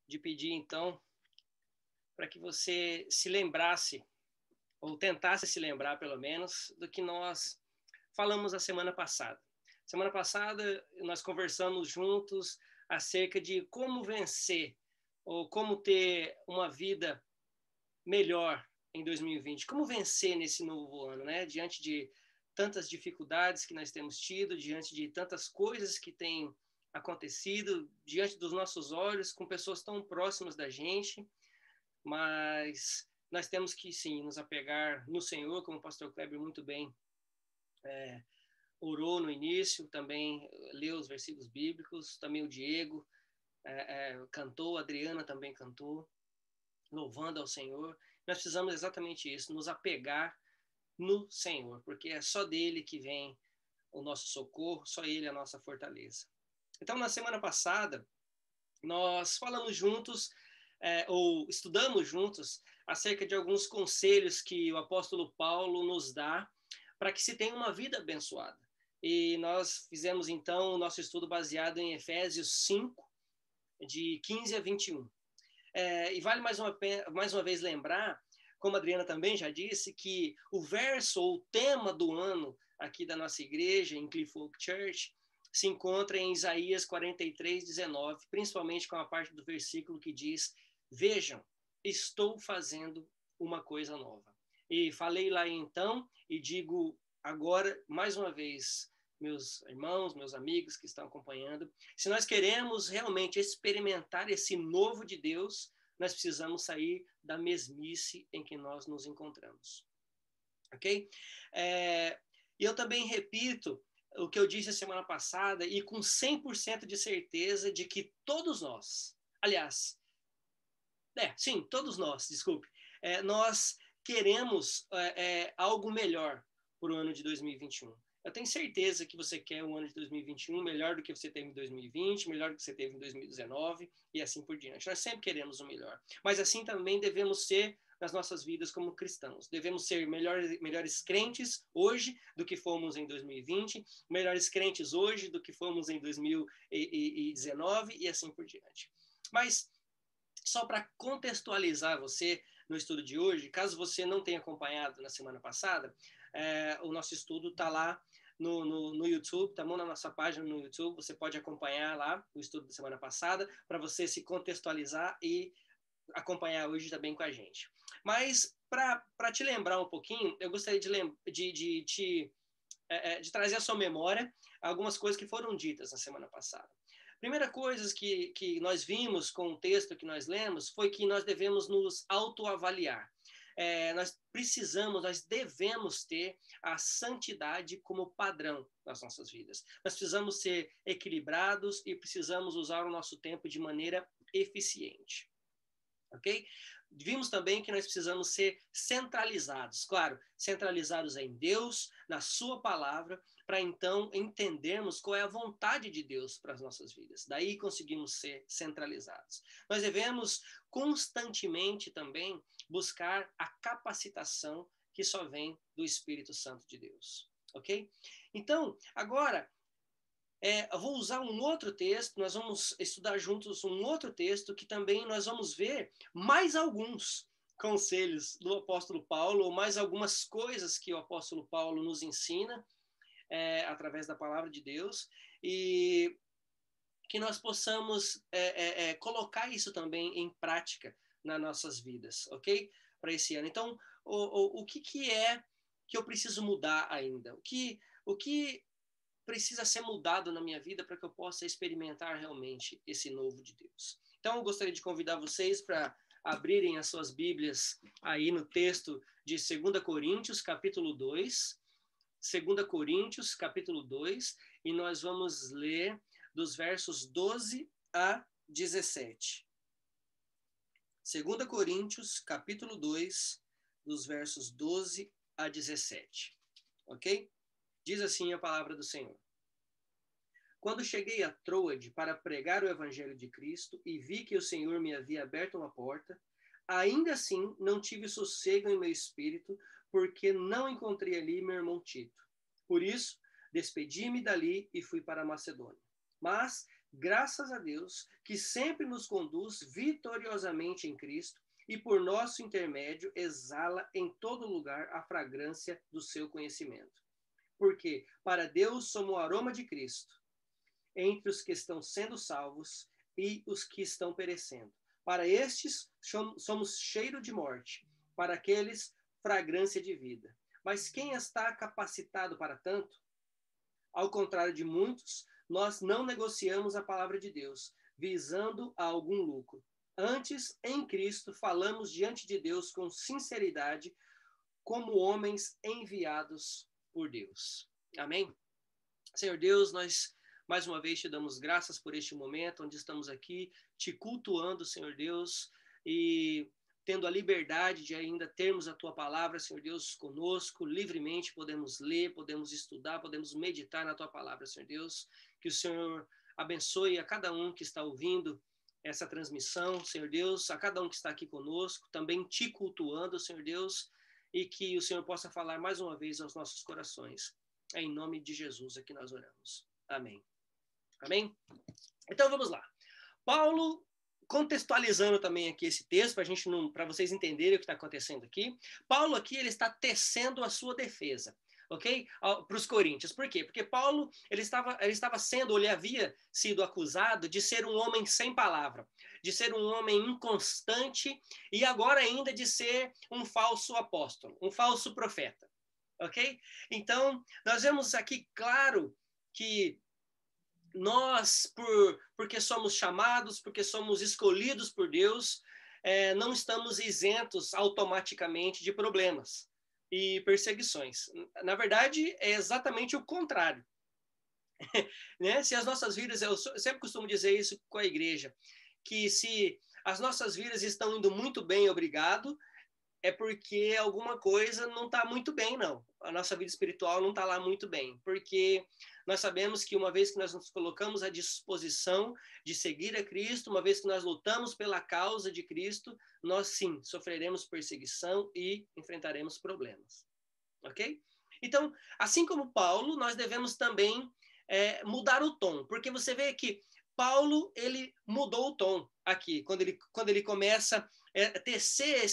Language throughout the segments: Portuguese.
de pedir, então, para que você se lembrasse, ou tentasse se lembrar, pelo menos, do que nós falamos a semana passada. Semana passada, nós conversamos juntos acerca de como vencer, ou como ter uma vida melhor em 2020. Como vencer nesse novo ano, né? Diante de tantas dificuldades que nós temos tido, diante de tantas coisas que têm acontecido, diante dos nossos olhos, com pessoas tão próximas da gente, mas nós temos que, sim, nos apegar no Senhor, como o pastor Kleber muito bem orou no início, também leu os versículos bíblicos, também o Diego cantou, a Adriana também cantou, louvando ao Senhor. Nós precisamos exatamente isso, nos apegar no Senhor, porque é só dele que vem o nosso socorro, só ele é a nossa fortaleza. Então, na semana passada, nós falamos juntos, ou estudamos juntos, acerca de alguns conselhos que o apóstolo Paulo nos dá para que se tenha uma vida abençoada. E nós fizemos, então, o nosso estudo baseado em Efésios 5, de 15 a 21. E vale mais uma vez lembrar, como a Adriana também já disse, que o verso ou o tema do ano aqui da nossa igreja, em Cliff Oak Church, se encontra em Isaías 43, 19, principalmente com a parte do versículo que diz: vejam, estou fazendo uma coisa nova. E falei lá então, e digo agora, mais uma vez, meus irmãos, meus amigos que estão acompanhando, se nós queremos realmente experimentar esse novo de Deus, nós precisamos sair da mesmice em que nós nos encontramos. Ok? E eu também repito o que eu disse a semana passada e com 100% de certeza de que todos nós, aliás, sim, todos nós, desculpe, nós queremos algo melhor para o ano de 2021. Eu tenho certeza que você quer um ano de 2021 melhor do que você teve em 2020, melhor do que você teve em 2019 e assim por diante. Nós sempre queremos o melhor, mas assim também devemos ser nas nossas vidas como cristãos. Devemos ser melhores crentes hoje do que fomos em 2020, melhores crentes hoje do que fomos em 2019 e assim por diante. Mas só para contextualizar você no estudo de hoje, caso você não tenha acompanhado na semana passada, o nosso estudo está lá no YouTube, está na nossa página no YouTube, você pode acompanhar lá o estudo da semana passada, para você se contextualizar e acompanhar hoje também com a gente. Mas, para te lembrar um pouquinho, eu gostaria de trazer à sua memória algumas coisas que foram ditas na semana passada. Primeira coisa que nós vimos com o texto que nós lemos foi que nós devemos nos autoavaliar. Nós devemos ter a santidade como padrão nas nossas vidas. Nós precisamos ser equilibrados e precisamos usar o nosso tempo de maneira eficiente. Ok? Vimos também que nós precisamos ser centralizados, claro, centralizados em Deus, na sua palavra, para então entendermos qual é a vontade de Deus para as nossas vidas. Daí conseguimos ser centralizados. Nós devemos constantemente também buscar a capacitação que só vem do Espírito Santo de Deus. Ok? Então, agora, eu vou usar um outro texto, nós vamos estudar juntos um outro texto que também nós vamos ver mais alguns conselhos do apóstolo Paulo, ou mais algumas coisas que o apóstolo Paulo nos ensina através da palavra de Deus, e que nós possamos colocar isso também em prática nas nossas vidas, ok? Para esse ano. Então, o que é que eu preciso mudar ainda? O que precisa ser mudado na minha vida para que eu possa experimentar realmente esse novo de Deus. Então, eu gostaria de convidar vocês para abrirem as suas Bíblias aí no texto de 2 Coríntios, capítulo 2. 2 Coríntios, capítulo 2, e nós vamos ler dos versos 12 a 17. 2 Coríntios, capítulo 2, dos versos 12 a 17. Ok? Diz assim a palavra do Senhor. Quando cheguei a Troade para pregar o evangelho de Cristo e vi que o Senhor me havia aberto uma porta, ainda assim não tive sossego em meu espírito, porque não encontrei ali meu irmão Tito. Por isso, despedi-me dali e fui para a Macedônia. Mas, graças a Deus, que sempre nos conduz vitoriosamente em Cristo e por nosso intermédio exala em todo lugar a fragrância do seu conhecimento. Porque para Deus somos o aroma de Cristo entre os que estão sendo salvos e os que estão perecendo. Para estes somos cheiro de morte, para aqueles fragrância de vida. Mas quem está capacitado para tanto? Ao contrário de muitos, nós não negociamos a palavra de Deus, visando a algum lucro. Antes, em Cristo, falamos diante de Deus com sinceridade, como homens enviados por Deus. Amém? Senhor Deus, nós mais uma vez te damos graças por este momento onde estamos aqui te cultuando, Senhor Deus, e tendo a liberdade de ainda termos a tua palavra, Senhor Deus, conosco, livremente podemos ler, podemos estudar, podemos meditar na tua palavra, Senhor Deus. Que o Senhor abençoe a cada um que está ouvindo essa transmissão, Senhor Deus, a cada um que está aqui conosco, também te cultuando, Senhor Deus, e que o Senhor possa falar mais uma vez aos nossos corações. É em nome de Jesus é que nós oramos. Amém. Amém? Então vamos lá. Paulo, contextualizando também aqui esse texto, para vocês entenderem o que está acontecendo aqui. Paulo aqui ele está tecendo a sua defesa, ok? Para os coríntios. Por quê? Porque Paulo ele havia sido acusado de ser um homem sem palavra, de ser um homem inconstante e agora ainda de ser um falso apóstolo, um falso profeta, ok? Então nós vemos aqui claro que nós, porque somos chamados, porque somos escolhidos por Deus, não estamos isentos automaticamente de problemas e perseguições. Na verdade, é exatamente o contrário. Né? Se as nossas vidas, eu sempre costumo dizer isso com a igreja, que se as nossas vidas estão indo muito bem, obrigado, é porque alguma coisa não está muito bem, não. A nossa vida espiritual não está lá muito bem, porque nós sabemos que uma vez que nós nos colocamos à disposição de seguir a Cristo, uma vez que nós lutamos pela causa de Cristo, nós sim sofreremos perseguição e enfrentaremos problemas, ok? Então, assim como Paulo, nós devemos também mudar o tom, porque você vê que Paulo ele mudou o tom aqui quando ele começa tecer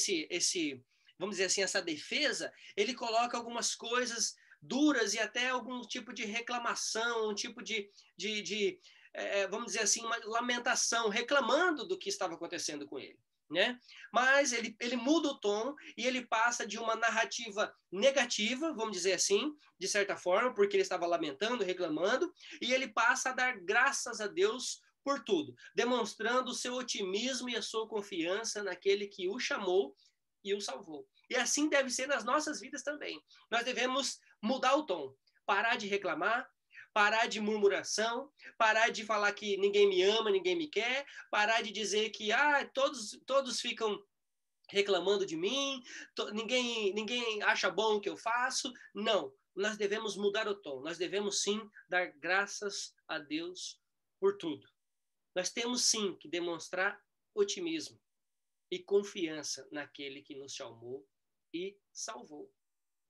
vamos dizer assim, essa defesa, ele coloca algumas coisas duras e até algum tipo de reclamação, um tipo de vamos dizer assim, uma lamentação, reclamando do que estava acontecendo com ele. Né? Mas ele muda o tom e ele passa de uma narrativa negativa, vamos dizer assim, de certa forma, porque ele estava lamentando, reclamando, e ele passa a dar graças a Deus por tudo, demonstrando o seu otimismo e a sua confiança naquele que o chamou e o salvou. E assim deve ser nas nossas vidas também. Nós devemos mudar o tom, parar de reclamar, parar de murmuração, parar de falar que ninguém me ama, ninguém me quer, parar de dizer que todos ficam reclamando de mim, ninguém acha bom o que eu faço. Não, nós devemos mudar o tom, nós devemos sim dar graças a Deus por tudo. Nós temos sim que demonstrar otimismo e confiança naquele que nos chamou e salvou.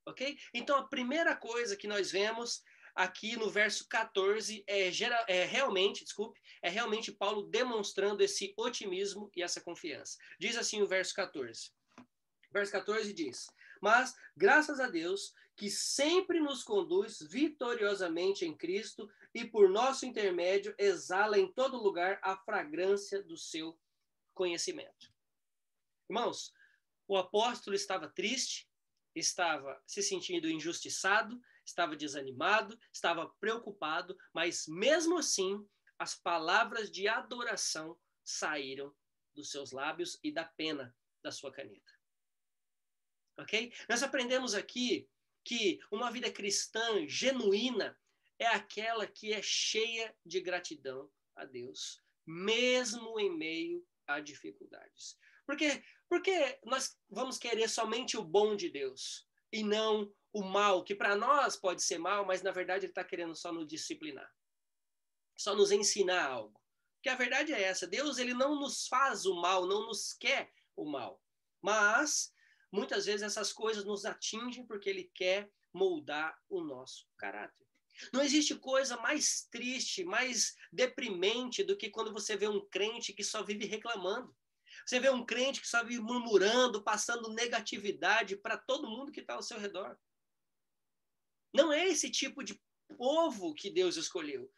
Ok? Então a primeira coisa que nós vemos aqui no verso 14 é realmente Paulo demonstrando esse otimismo e essa confiança. Diz assim o verso 14. Verso 14 diz: mas graças a Deus que sempre nos conduz vitoriosamente em Cristo e por nosso intermédio exala em todo lugar a fragrância do seu conhecimento. Irmãos, o apóstolo estava triste, estava se sentindo injustiçado, estava desanimado, estava preocupado, mas mesmo assim, as palavras de adoração saíram dos seus lábios e da pena da sua caneta. Ok? Nós aprendemos aqui que uma vida cristã genuína é aquela que é cheia de gratidão a Deus, mesmo em meio a dificuldades. Porque nós vamos querer somente o bom de Deus e não o mal, que para nós pode ser mal, mas na verdade ele está querendo só nos disciplinar, só nos ensinar algo. Porque a verdade é essa, Deus ele não nos faz o mal, não nos quer o mal, mas muitas vezes essas coisas nos atingem porque ele quer moldar o nosso caráter. Não existe coisa mais triste, mais deprimente do que quando você vê um crente que só vive reclamando. Você vê um crente que só vive murmurando, passando negatividade para todo mundo que está ao seu redor. Não é esse tipo de povo que Deus escolheu.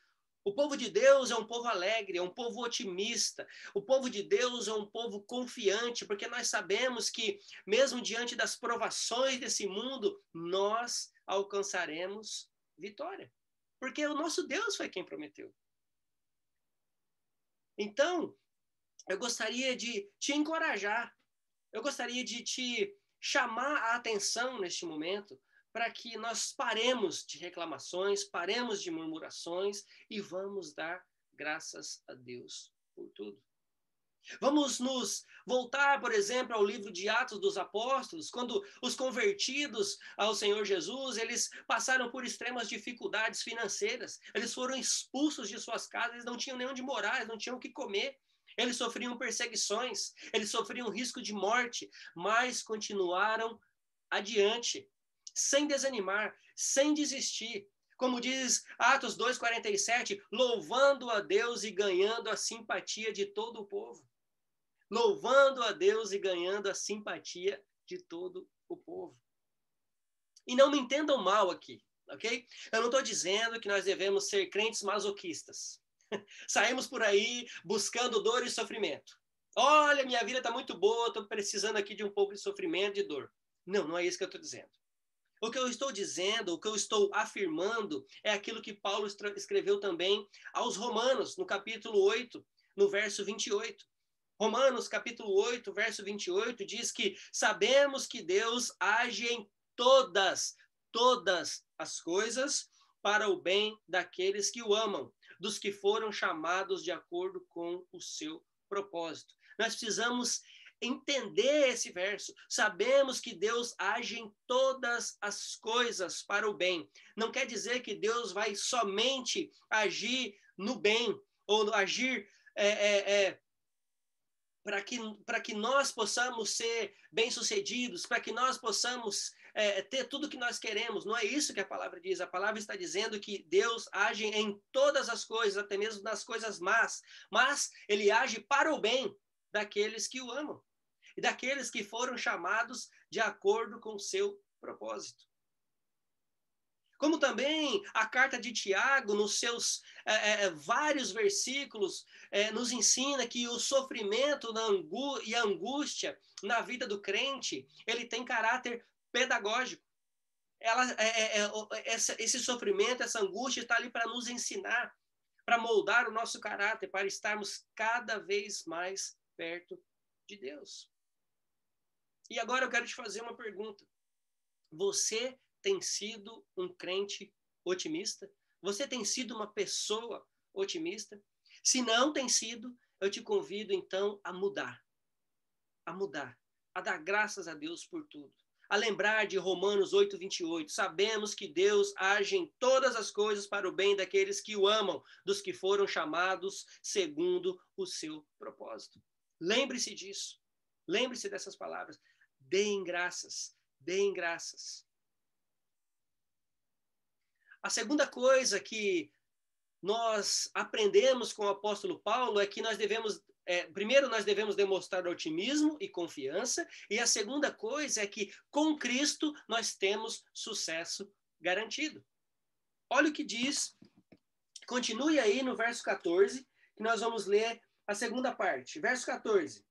O povo de Deus é um povo alegre, é um povo otimista. O povo de Deus é um povo confiante, porque nós sabemos que, mesmo diante das provações desse mundo, nós alcançaremos vitória. Porque o nosso Deus foi quem prometeu. Então, eu gostaria de te encorajar, eu gostaria de te chamar a atenção neste momento para que nós paremos de reclamações, paremos de murmurações e vamos dar graças a Deus por tudo. Vamos nos voltar, por exemplo, ao livro de Atos dos Apóstolos, quando os convertidos ao Senhor Jesus, eles passaram por extremas dificuldades financeiras, eles foram expulsos de suas casas, eles não tinham nem onde morar, eles não tinham o que comer, eles sofriam perseguições, eles sofriam risco de morte, mas continuaram adiante, sem desanimar, sem desistir. Como diz Atos 2,47, louvando a Deus e ganhando a simpatia de todo o povo. Louvando a Deus e ganhando a simpatia de todo o povo. E não me entendam mal aqui, ok? Eu não estou dizendo que nós devemos ser crentes masoquistas. Saímos por aí buscando dor e sofrimento. Olha, minha vida está muito boa, estou precisando aqui de um pouco de sofrimento, de dor. Não, não é isso que eu estou dizendo. O que eu estou dizendo, o que eu estou afirmando, é aquilo que Paulo escreveu também aos Romanos, no capítulo 8, no verso 28. Romanos, capítulo 8, verso 28, diz que sabemos que Deus age em todas as coisas para o bem daqueles que o amam, dos que foram chamados de acordo com o seu propósito. Nós precisamos entender esse verso. Sabemos que Deus age em todas as coisas para o bem. Não quer dizer que Deus vai somente agir no bem, ou agir para que nós possamos ser bem-sucedidos, para que nós possamos ter tudo que nós queremos. Não é isso que a palavra diz. A palavra está dizendo que Deus age em todas as coisas, até mesmo nas coisas más, mas ele age para o bem daqueles que o amam e daqueles que foram chamados de acordo com o seu propósito. Como também a carta de Tiago, nos seus vários versículos, nos ensina que o sofrimento e a angústia na vida do crente, ele tem caráter pedagógico. Esse sofrimento, essa angústia está ali para nos ensinar, para moldar o nosso caráter, para estarmos cada vez mais perto de Deus. E agora eu quero te fazer uma pergunta. Você tem sido um crente otimista? Você tem sido uma pessoa otimista? Se não tem sido, eu te convido então a mudar, a dar graças a Deus por tudo, a lembrar de Romanos 8:28. Sabemos que Deus age em todas as coisas para o bem daqueles que o amam, dos que foram chamados segundo o seu propósito. Lembre-se disso. Lembre-se dessas palavras. Deem graças. Deem graças. A segunda coisa que nós aprendemos com o apóstolo Paulo é que nós devemos, primeiro nós devemos demonstrar otimismo e confiança, e a segunda coisa é que com Cristo nós temos sucesso garantido. Olha o que diz, continue aí no verso 14, que nós vamos ler a segunda parte. Verso 14.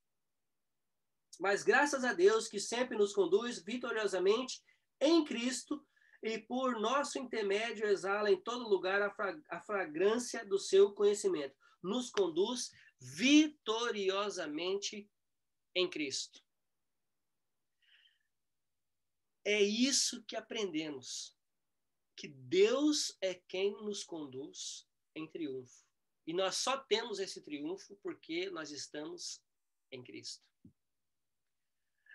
Mas graças a Deus que sempre nos conduz vitoriosamente em Cristo, e por nosso intermédio exala em todo lugar a fragrância do seu conhecimento. Nos conduz vitoriosamente em Cristo. É isso que aprendemos, que Deus é quem nos conduz em triunfo. E nós só temos esse triunfo porque nós estamos em Cristo.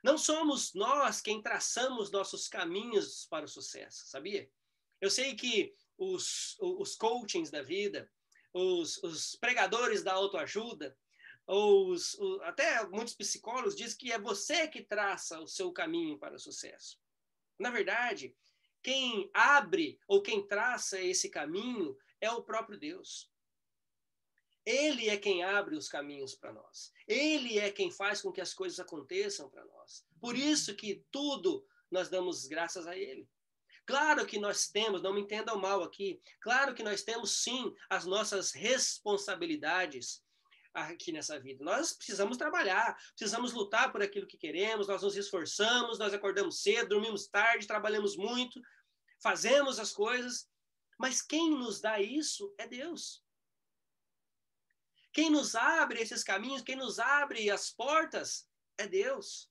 Não somos nós quem traçamos nossos caminhos para o sucesso, sabia? Eu sei que os coachings da vida, os pregadores da autoajuda, até muitos psicólogos dizem que é você que traça o seu caminho para o sucesso. Na verdade, Quem abre ou quem traça esse caminho é o próprio Deus. Ele é quem abre os caminhos para nós. Ele é quem faz com que as coisas aconteçam para nós. Por isso que tudo nós damos graças a Ele. Claro que nós temos, não me entendam mal aqui, claro que nós temos sim as nossas responsabilidades aqui nessa vida. Nós precisamos trabalhar, precisamos lutar por aquilo que queremos, nós nos esforçamos, nós acordamos cedo, dormimos tarde, trabalhamos muito, fazemos as coisas, mas quem nos dá isso é Deus. Quem nos abre esses caminhos, quem nos abre as portas é Deus.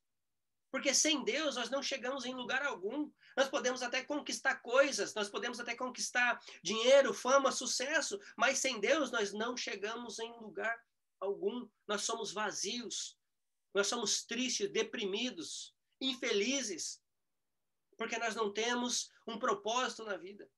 Porque sem Deus nós não chegamos em lugar algum. Nós podemos até conquistar coisas, nós podemos até conquistar dinheiro, fama, sucesso, mas sem Deus nós não chegamos em lugar algum. Nós somos vazios, nós somos tristes, deprimidos, infelizes, porque nós não temos um propósito na vida.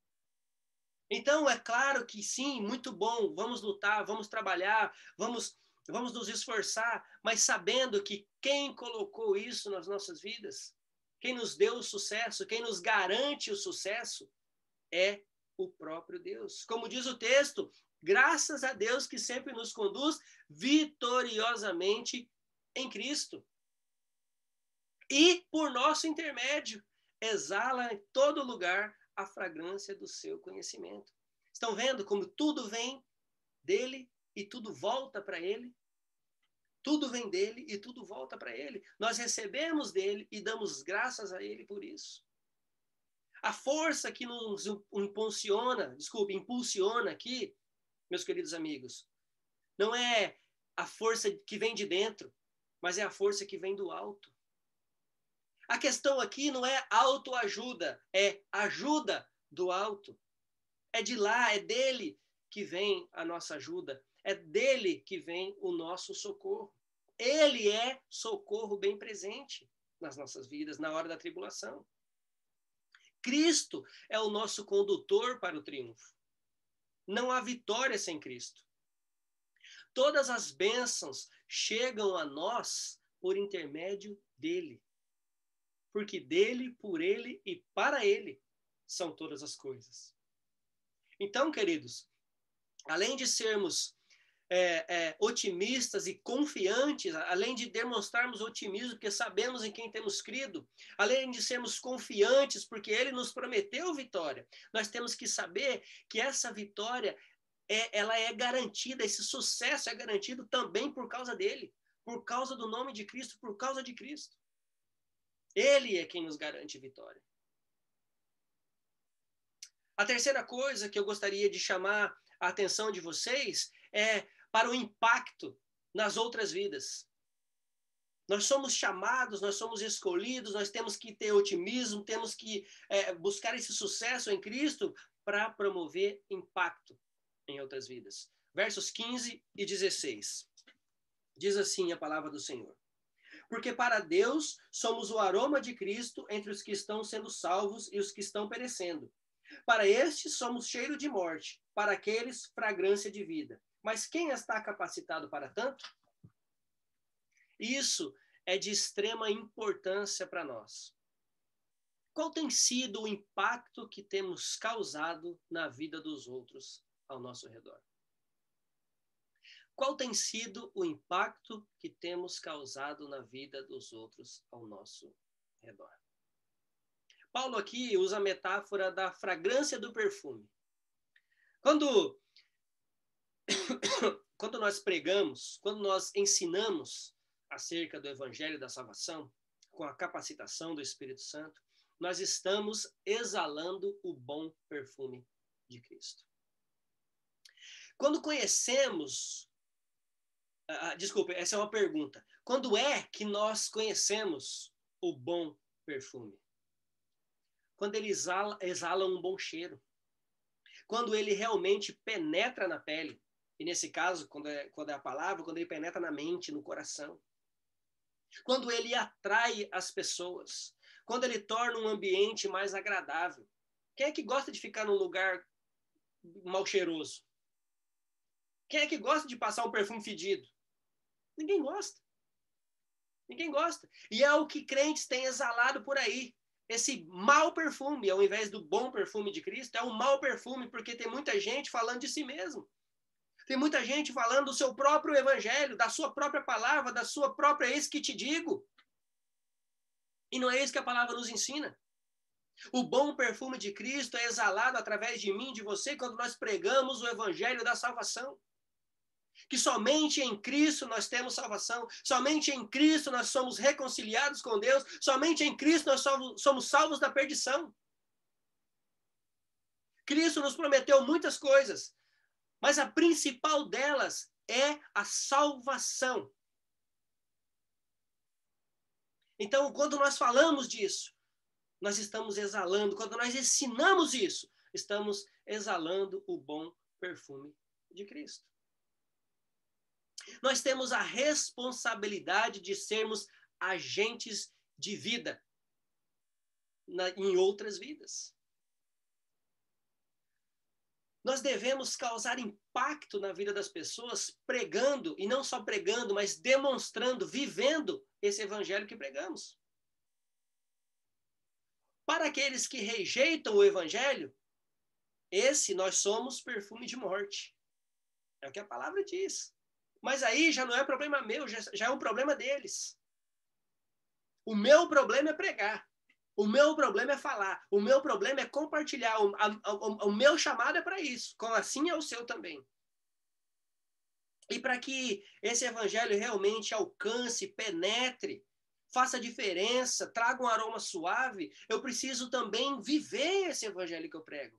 Então, é claro que sim, muito bom, vamos lutar, vamos trabalhar, vamos nos esforçar, mas sabendo que quem colocou isso nas nossas vidas, quem nos deu o sucesso, quem nos garante o sucesso, é o próprio Deus. Como diz o texto, graças a Deus que sempre nos conduz vitoriosamente em Cristo. E, por nosso intermédio, exala em todo lugar a fragrância do seu conhecimento. Estão vendo como tudo vem dele e tudo volta para ele? Tudo vem dele e tudo volta para ele. Nós recebemos dele e damos graças a ele por isso. A força que nos impulsiona aqui, meus queridos amigos, não é a força que vem de dentro, mas é a força que vem do alto. A questão aqui não é autoajuda, é ajuda do alto. É de lá, é dele que vem a nossa ajuda. É dele que vem o nosso socorro. Ele é socorro bem presente nas nossas vidas, na hora da tribulação. Cristo é o nosso condutor para o triunfo. Não há vitória sem Cristo. Todas as bênçãos chegam a nós por intermédio dele. Porque dele, por ele e para ele são todas as coisas. Então, queridos, além de sermos otimistas e confiantes, além de demonstrarmos otimismo porque sabemos em quem temos crido, além de sermos confiantes porque ele nos prometeu vitória, nós temos que saber que essa vitória ela é garantida, esse sucesso é garantido também por causa dele, por causa do nome de Cristo, por causa de Cristo. Ele é quem nos garante vitória. A terceira coisa que eu gostaria de chamar a atenção de vocês é para o impacto nas outras vidas. Nós somos chamados, nós somos escolhidos, nós temos que ter otimismo, temos que buscar esse sucesso em Cristo para promover impacto em outras vidas. Versos 15 e 16. Diz assim a palavra do Senhor. Porque para Deus somos o aroma de Cristo entre os que estão sendo salvos e os que estão perecendo. Para estes somos cheiro de morte, para aqueles fragrância de vida. Mas quem está capacitado para tanto? Isso é de extrema importância para nós. Qual tem sido o impacto que temos causado na vida dos outros ao nosso redor? Qual tem sido o impacto que temos causado na vida dos outros ao nosso redor? Paulo aqui usa a metáfora da fragrância do perfume. Quando nós pregamos, quando nós ensinamos acerca do Evangelho da Salvação, com a capacitação do Espírito Santo, nós estamos exalando o bom perfume de Cristo. Quando conhecemos... desculpe, essa é uma pergunta. Quando é que nós conhecemos o bom perfume? Quando ele exala um bom cheiro. Quando ele realmente penetra na pele. E nesse caso, quando é a palavra, quando ele penetra na mente, no coração. Quando ele atrai as pessoas. Quando ele torna um ambiente mais agradável. Quem é que gosta de ficar num lugar mal cheiroso? Quem é que gosta de passar um perfume fedido? Ninguém gosta. Ninguém gosta. E é o que crentes têm exalado por aí. esse mau perfume, ao invés do bom perfume de Cristo, é um mau perfume, porque tem muita gente falando de si mesmo. Tem muita gente falando do seu próprio evangelho, da sua própria palavra, da sua própria eis que te digo. E não é isso que a palavra nos ensina. O bom perfume de Cristo é exalado através de mim, de você, quando nós pregamos o evangelho da salvação. Que somente em Cristo nós temos salvação, somente em Cristo nós somos reconciliados com Deus, somente em Cristo nós somos salvos da perdição. Cristo nos prometeu muitas coisas, mas a principal delas é a salvação. Então, quando nós falamos disso, nós estamos exalando, quando nós ensinamos isso, estamos exalando o bom perfume de Cristo. Nós temos a responsabilidade de sermos agentes de vida em outras vidas. Nós devemos causar impacto na vida das pessoas pregando, e não só pregando, mas demonstrando, vivendo esse evangelho que pregamos. Para aqueles que rejeitam o evangelho, esse nós somos perfume de morte. É o que a palavra diz. Mas aí já não é problema meu, já é um problema deles. O meu problema é pregar. O meu problema é falar. O meu problema é compartilhar. O meu chamado é para isso. Como assim é o seu também. E para que esse evangelho realmente alcance, penetre, faça diferença, traga um aroma suave, eu preciso também viver esse evangelho que eu prego.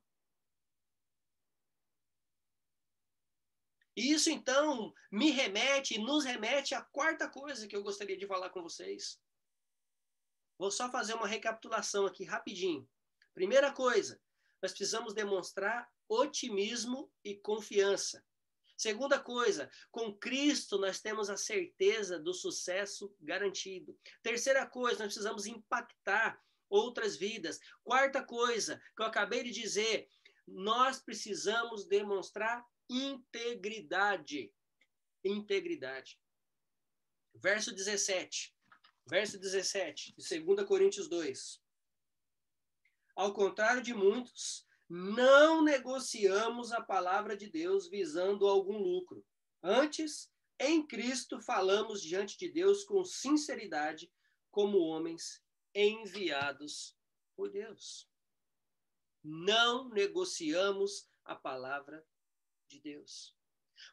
E isso, então, nos remete à quarta coisa que eu gostaria de falar com vocês. Vou só fazer uma recapitulação aqui rapidinho. Primeira coisa, nós precisamos demonstrar otimismo e confiança. Segunda coisa, com Cristo nós temos a certeza do sucesso garantido. Terceira coisa, nós precisamos impactar outras vidas. Quarta coisa, que eu acabei de dizer, nós precisamos demonstrar integridade. Integridade. Verso 17 de 2 Coríntios 2. Ao contrário de muitos, não negociamos a palavra de Deus visando algum lucro. Antes, em Cristo, falamos diante de Deus com sinceridade, como homens enviados por Deus. Não negociamos a palavra de Deus.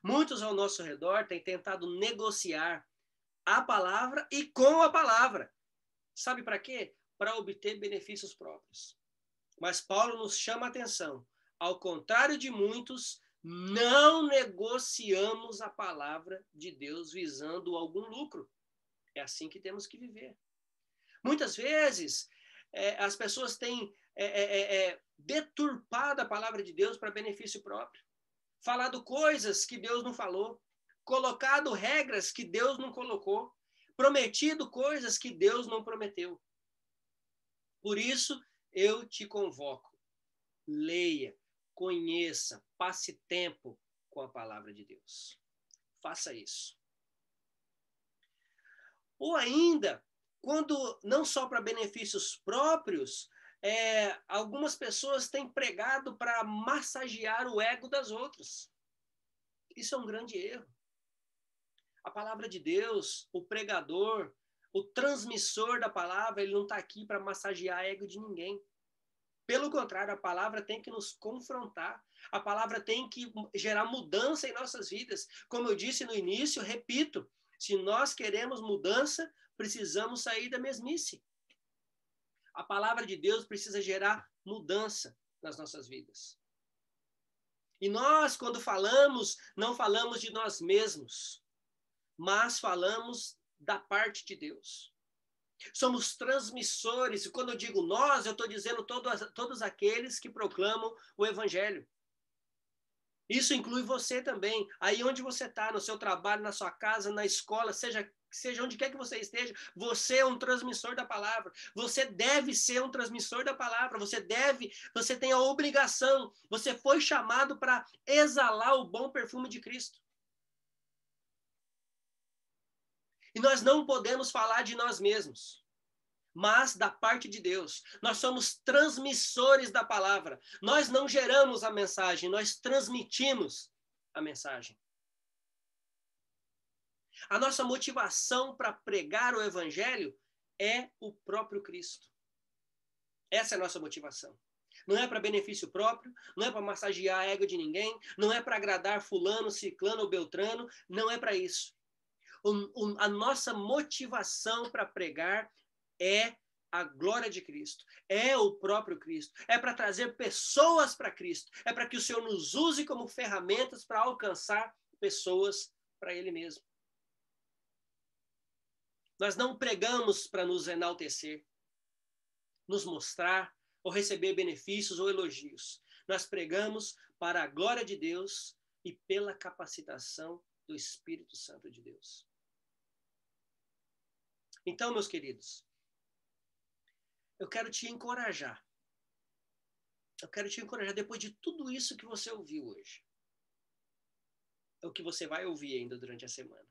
Muitos ao nosso redor têm tentado negociar a palavra e com a palavra. Sabe para quê? Para obter benefícios próprios. Mas Paulo nos chama a atenção. Ao contrário de muitos, não negociamos a palavra de Deus visando algum lucro. É assim que temos que viver. Muitas vezes, as pessoas têm deturpado a palavra de Deus para benefício próprio. Falado coisas que Deus não falou. Colocado regras que Deus não colocou. Prometido coisas que Deus não prometeu. Por isso, eu te convoco. Leia, conheça, passe tempo com a palavra de Deus. Faça isso. Ou ainda, quando não só para benefícios próprios, algumas pessoas têm pregado para massagear o ego das outras. Isso é um grande erro. A palavra de Deus, o pregador, o transmissor da palavra, ele não está aqui para massagear o ego de ninguém. Pelo contrário, a palavra tem que nos confrontar. A palavra tem que gerar mudança em nossas vidas. Como eu disse no início, repito, se nós queremos mudança, precisamos sair da mesmice. A palavra de Deus precisa gerar mudança nas nossas vidas. E nós, quando falamos, não falamos de nós mesmos, mas falamos da parte de Deus. Somos transmissores, e quando eu digo nós, eu estou dizendo todos aqueles que proclamam o evangelho. Isso inclui você também, aí onde você está, no seu trabalho, na sua casa, na escola, seja onde quer que você esteja, você é um transmissor da palavra, você deve ser um transmissor da palavra, você tem a obrigação, você foi chamado para exalar o bom perfume de Cristo. E nós não podemos falar de nós mesmos, mas da parte de Deus. Nós somos transmissores da palavra. Nós não geramos a mensagem, nós transmitimos a mensagem. A nossa motivação para pregar o evangelho é o próprio Cristo. Essa é a nossa motivação. Não é para benefício próprio, não é para massagear a ego de ninguém, não é para agradar fulano, ciclano ou beltrano, não é para isso. A nossa motivação para pregar é a glória de Cristo, é o próprio Cristo, é para trazer pessoas para Cristo, é para que o Senhor nos use como ferramentas para alcançar pessoas para Ele mesmo. Nós não pregamos para nos enaltecer, nos mostrar ou receber benefícios ou elogios. Nós pregamos para a glória de Deus e pela capacitação do Espírito Santo de Deus. Então, meus queridos, eu quero te encorajar. Eu quero te encorajar depois de tudo isso que você ouviu hoje. É o que você vai ouvir ainda durante a semana.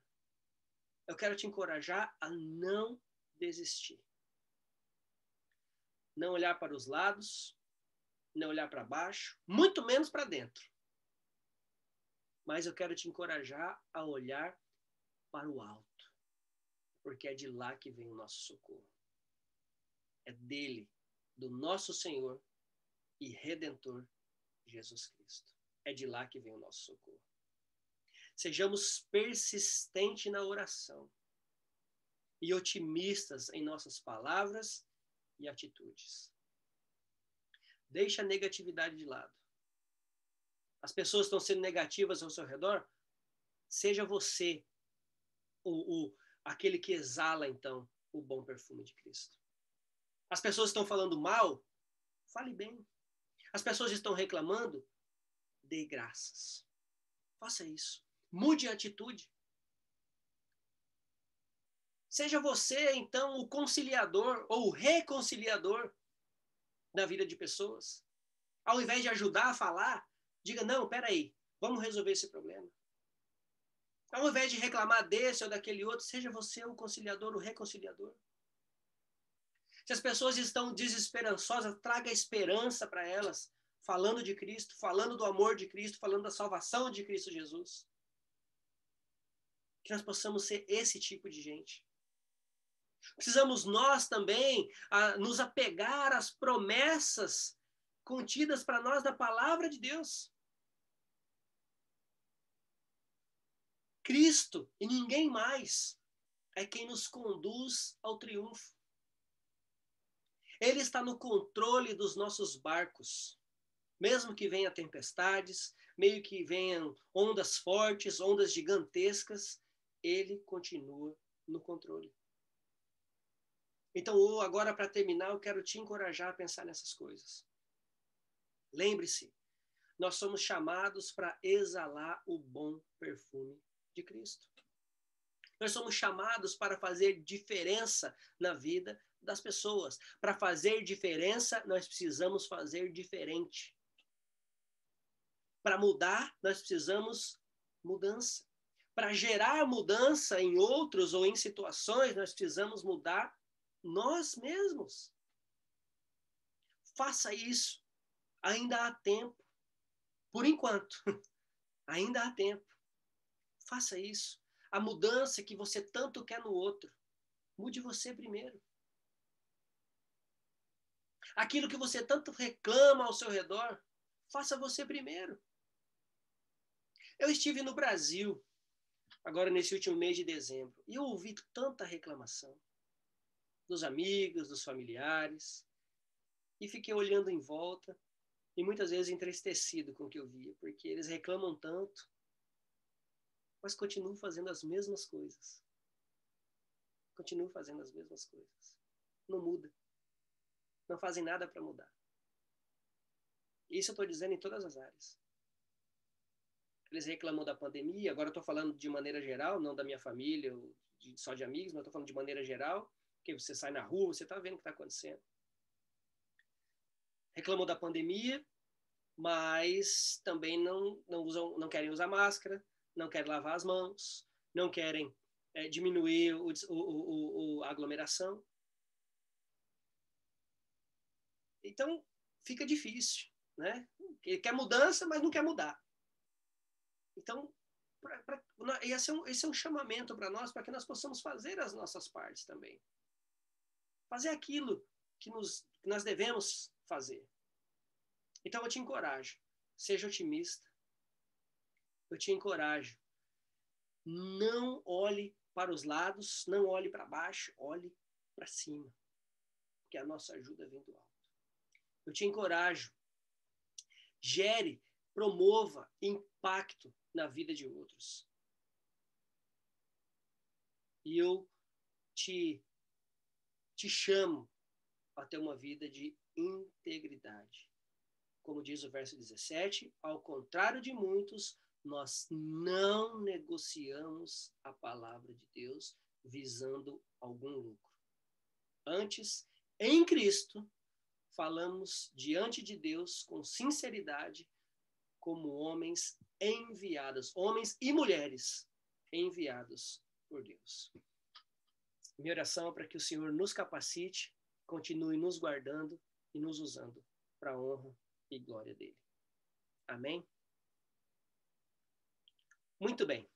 Eu quero te encorajar a não desistir. Não olhar para os lados, não olhar para baixo, muito menos para dentro. Mas eu quero te encorajar a olhar para o alto, porque é de lá que vem o nosso socorro. É dele, do nosso Senhor e Redentor Jesus Cristo. É de lá que vem o nosso socorro. Sejamos persistentes na oração e otimistas em nossas palavras e atitudes. Deixa a negatividade de lado. As pessoas estão sendo negativas ao seu redor? Seja você aquele que exala, então, o bom perfume de Cristo. As pessoas estão falando mal? Fale bem. As pessoas estão reclamando? Dê graças. Faça isso. Mude a atitude. Seja você, então, o conciliador ou o reconciliador na vida de pessoas. Ao invés de ajudar a falar, diga, não, peraí, vamos resolver esse problema. Ao invés de reclamar desse ou daquele outro, seja você o conciliador, o reconciliador. Se as pessoas estão desesperançosas, traga esperança para elas, falando de Cristo, falando do amor de Cristo, falando da salvação de Cristo Jesus. Que nós possamos ser esse tipo de gente. Precisamos nós também nos apegar às promessas contidas para nós na palavra de Deus. Cristo e ninguém mais é quem nos conduz ao triunfo. Ele está no controle dos nossos barcos. Mesmo que venham tempestades, meio que venham ondas fortes, ondas gigantescas, ele continua no controle. Então, agora, para terminar, eu quero te encorajar a pensar nessas coisas. Lembre-se, nós somos chamados para exalar o bom perfume de Cristo. Nós somos chamados para fazer diferença na vida das pessoas. Para fazer diferença, nós precisamos fazer diferente. Para mudar, nós precisamos mudança. Para gerar mudança em outros ou em situações, nós precisamos mudar nós mesmos. Faça isso. Ainda há tempo. Por enquanto, ainda há tempo. Faça isso. A mudança que você tanto quer no outro, mude você primeiro. Aquilo que você tanto reclama ao seu redor, faça você primeiro. Eu estive no Brasil, agora nesse último mês de dezembro, e eu ouvi tanta reclamação dos amigos, dos familiares, e fiquei olhando em volta e muitas vezes entristecido com o que eu via, porque eles reclamam tanto, mas continuam fazendo as mesmas coisas. Continuam fazendo as mesmas coisas. Não muda. Não fazem nada para mudar. Isso eu estou dizendo em todas as áreas. Eles reclamam da pandemia, agora eu estou falando de maneira geral, não da minha família, ou só de amigos, mas estou falando de maneira geral, porque você sai na rua, você está vendo o que está acontecendo. Reclamam da pandemia, mas também não querem usar máscara, não querem lavar as mãos, não querem diminuir a aglomeração. Então, fica difícil, né? Ele quer mudança, mas não quer mudar. Então, esse é um chamamento para nós, para que nós possamos fazer as nossas partes também. Fazer aquilo que nós devemos fazer. Então, eu te encorajo. Seja otimista. Eu te encorajo. Não olhe para os lados, não olhe para baixo, olhe para cima. Porque a nossa ajuda vem do alto. Eu te encorajo. Gere, promova impacto na vida de outros. E eu te chamo a ter uma vida de integridade. Como diz o verso 17, ao contrário de muitos, nós não negociamos a palavra de Deus visando algum lucro. Antes, em Cristo, falamos diante de Deus com sinceridade, como homens enviados, homens e mulheres enviados por Deus. Minha oração é para que o Senhor nos capacite, continue nos guardando e nos usando para a honra e glória dele. Amém? Muito bem.